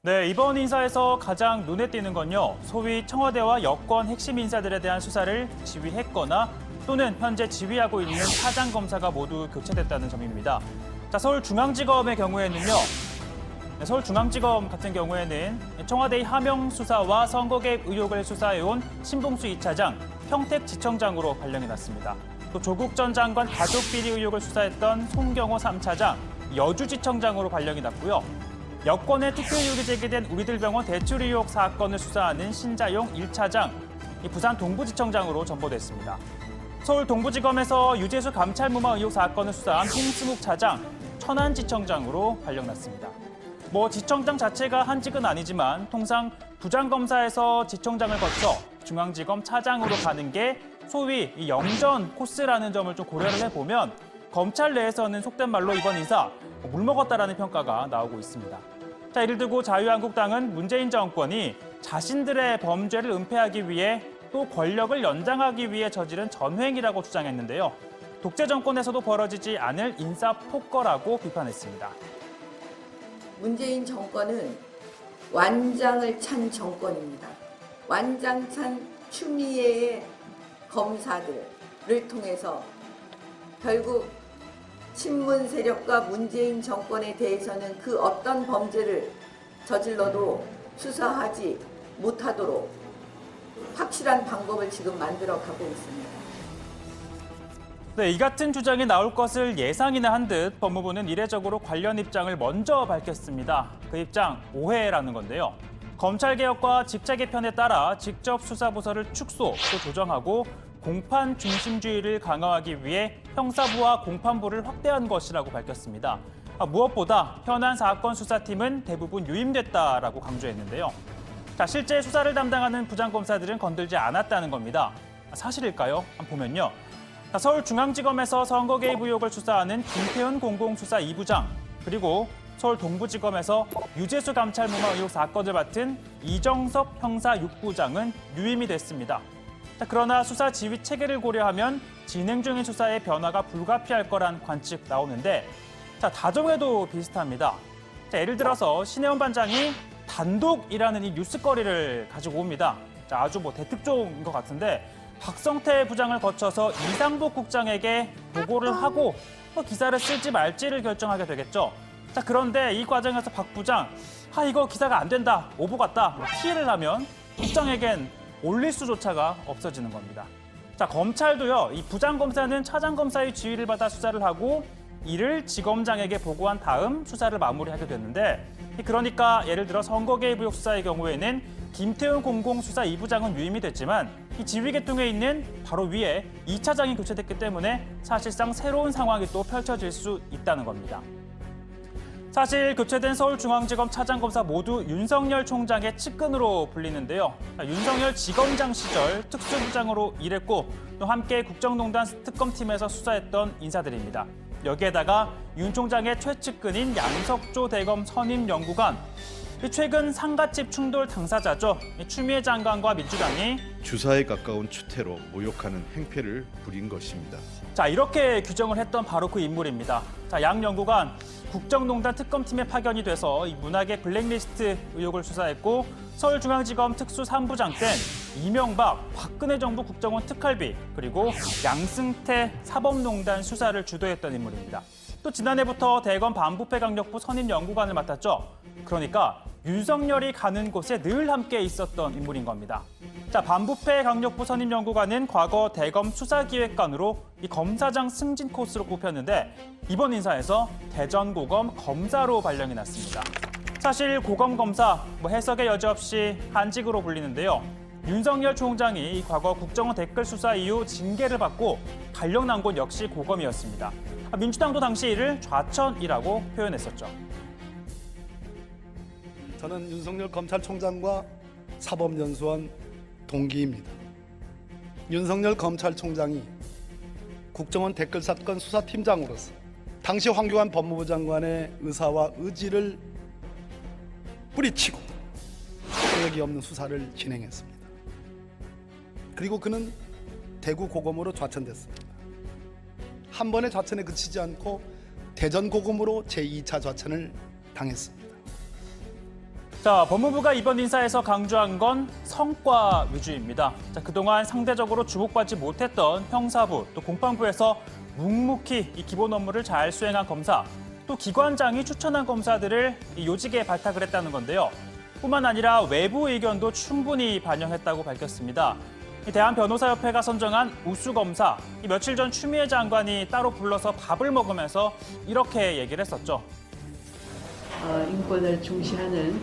네, 이번 인사에서 가장 눈에 띄는 건요. 소위 청와대와 여권 핵심 인사들에 대한 수사를 지휘했거나 또는 현재 지휘하고 있는 차장 검사가 모두 교체됐다는 점입니다. 자, 서울중앙지검의 경우에는요. 서울중앙지검 같은 경우에는 청와대의 하명 수사와 선거 개입 의혹을 수사해온 신봉수 2차장, 평택지청장으로 발령이 났습니다. 또 조국 전 장관 가족 비리 의혹을 수사했던 송경호 3차장, 여주지청장으로 발령이 났고요. 여권의 투표 의혹이 제기된 우리들병원 대출 의혹 사건을 수사하는 신자용 1차장, 부산 동부지청장으로 전보됐습니다. 서울 동부지검에서 유재수 감찰무마 의혹 사건을 수사한 홍승욱 차장, 천안지청장으로 발령났습니다. 지청장 자체가 한직은 아니지만 통상 부장검사에서 지청장을 거쳐 중앙지검 차장으로 가는 게 소위 이 영전 코스라는 점을 좀 고려를 해보면 검찰 내에서는 속된 말로 이번 인사 물먹었다라는 평가가 나오고 있습니다. 자, 이를 두고 자유한국당은 문재인 정권이 자신들의 범죄를 은폐하기 위해 또 권력을 연장하기 위해 저지른 전횡이라고 주장했는데요. 독재 정권에서도 벌어지지 않을 인사 폭거라고 비판했습니다. 문재인 정권은 완장을 찬 정권입니다. 완장 찬 추미애의 검사들을 통해서 결국 친문 세력과 문재인 정권에 대해서는 그 어떤 범죄를 저질러도 수사하지 못하도록 확실한 방법을 지금 만들어 가고 있습니다. 네, 이 같은 주장이 나올 것을 예상이나 한 듯 법무부는 이례적으로 관련 입장을 먼저 밝혔습니다. 그 입장, 오해라는 건데요. 검찰개혁과 직제 개편에 따라 직접 수사부서를 축소 또 조정하고 공판 중심주의를 강화하기 위해 형사부와 공판부를 확대한 것이라고 밝혔습니다. 무엇보다 현안 사건 수사팀은 대부분 유임됐다라고 강조했는데요. 자, 실제 수사를 담당하는 부장검사들은 건들지 않았다는 겁니다. 사실일까요? 한번 보면요. 서울중앙지검에서 선거 개입 의혹을 수사하는 김태훈 공공수사 2부장, 그리고 서울 동부지검에서 유재수 감찰무마 의혹 사건을 맡은 이정섭 형사 6부장은 유임이 됐습니다. 그러나 수사 지휘 체계를 고려하면 진행 중인 수사의 변화가 불가피할 거란 관측 나오는데, 다정해도 비슷합니다. 예를 들어서 신혜원 반장이 단독이라는 이 뉴스거리를 가지고 옵니다. 아주 대특종인 것 같은데, 박성태 부장을 거쳐서 이상복 국장에게 보고를 하고 기사를 쓸지 말지를 결정하게 되겠죠. 그런데 이 과정에서 박 부장, 이거 기사가 안 된다, 오보 같다, 피해를 하면 국장에겐 올릴 수조차가 없어지는 겁니다. 검찰도요, 이 부장검사는 차장검사의 지휘를 받아 수사를 하고 이를 지검장에게 보고한 다음 수사를 마무리하게 됐는데, 그러니까 예를 들어 선거 개입 의혹 수사의 경우에는 김태훈 공공수사 2부장은 유임이 됐지만 이 지휘 계통에 있는 바로 위에 2차장이 교체됐기 때문에 사실상 새로운 상황이 또 펼쳐질 수 있다는 겁니다. 사실 교체된 서울중앙지검 차장검사 모두 윤석열 총장의 측근으로 불리는데요. 윤석열 지검장 시절 특수부장으로 일했고 또 함께 국정농단 특검팀에서 수사했던 인사들입니다. 여기에다가 윤 총장의 최측근인 양석조 대검 선임연구관, 최근 상가집 충돌 당사자죠. 추미애 장관과 민주당이 주사에 가까운 추태로 모욕하는 행패를 부린 것입니다. 이렇게 규정을 했던 바로 그 인물입니다. 양 연구관, 국정농단 특검팀에 파견이 돼서 이 문학의 블랙리스트 의혹을 수사했고 서울중앙지검 특수 3부장 땐 이명박, 박근혜 정부 국정원 특활비, 그리고 양승태 사법농단 수사를 주도했던 인물입니다. 또 지난해부터 대검 반부패 강력부 선임연구관을 맡았죠. 그러니까 윤석열이 가는 곳에 늘 함께 있었던 인물인 겁니다. 반부패 강력부 선임연구관은 과거 대검 수사기획관으로 이 검사장 승진 코스로 꼽혔는데 이번 인사에서 대전고검 검사로 발령이 났습니다. 사실 고검 검사 해석의 여지 없이 한직으로 불리는데요. 윤석열 총장이 과거 국정원 댓글 수사 이후 징계를 받고 발령 난 곳 역시 고검이었습니다. 민주당도 당시 이를 좌천이라고 표현했었죠. 저는 윤석열 검찰총장과 사법연수원 동기입니다. 윤석열 검찰총장이 국정원 댓글 사건 수사팀장으로서 당시 황교안 법무부 장관의 의사와 의지를 뿌리치고 효력이 없는 수사를 진행했습니다. 그리고 그는 대구 고검으로 좌천됐습니다. 한 번의 좌천에 그치지 않고 대전 고검으로 제2차 좌천을 당했습니다. 자, 법무부가 이번 인사에서 강조한 건 성과 위주입니다. 자, 그동안 상대적으로 주목받지 못했던 형사부, 또 공판부에서 묵묵히 이 기본 업무를 잘 수행한 검사, 또 기관장이 추천한 검사들을 이 요직에 발탁을 했다는 건데요. 뿐만 아니라 외부 의견도 충분히 반영했다고 밝혔습니다. 이 대한변호사협회가 선정한 우수검사, 이 며칠 전 추미애 장관이 따로 불러서 밥을 먹으면서 이렇게 얘기를 했었죠. 인권을 중시하는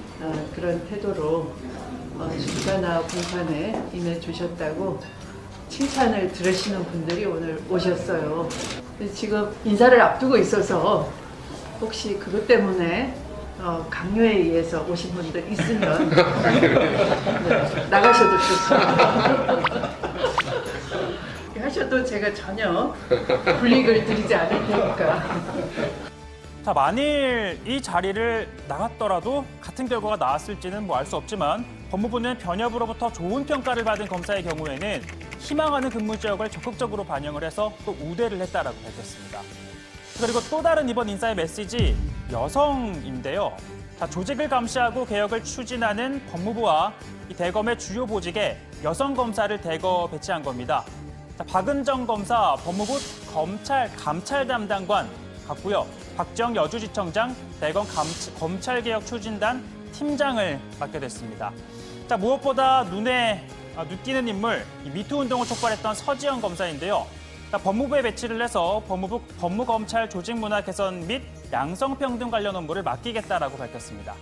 그런 태도로 수사나 공판에 임해주셨다고 칭찬을 들으시는 분들이 오늘 오셨어요. 지금 인사를 앞두고 있어서 혹시 그것 때문에 강요에 의해서 오신 분들 있으면 네, 나가셔도 좋습니다. 하셔도 제가 전혀 불이익을 드리지 않을 테니까. 자, 만일 이 자리를 나갔더라도 같은 결과가 나왔을지는 알 수 없지만 법무부는 변협으로부터 좋은 평가를 받은 검사의 경우에는 희망하는 근무 지역을 적극적으로 반영을 해서 또 우대를 했다라고 밝혔습니다. 그리고 또 다른 이번 인사의 메시지, 여성인데요. 자, 조직을 감시하고 개혁을 추진하는 법무부와 이 대검의 주요 보직에 여성 검사를 대거 배치한 겁니다. 자, 박은정 검사 법무부 검찰 감찰 담당관 같고요. 박지영 여주지청장 대검 검찰개혁 추진단 팀장을 맡게 됐습니다. 자, 무엇보다 눈에 띄는 인물, 이 미투 운동을 촉발했던 서지영 검사인데요. 자, 법무부에 배치를 해서 법무부 법무검찰 조직 문화 개선 및 양성평등 관련 업무를 맡기겠다라고 밝혔습니다.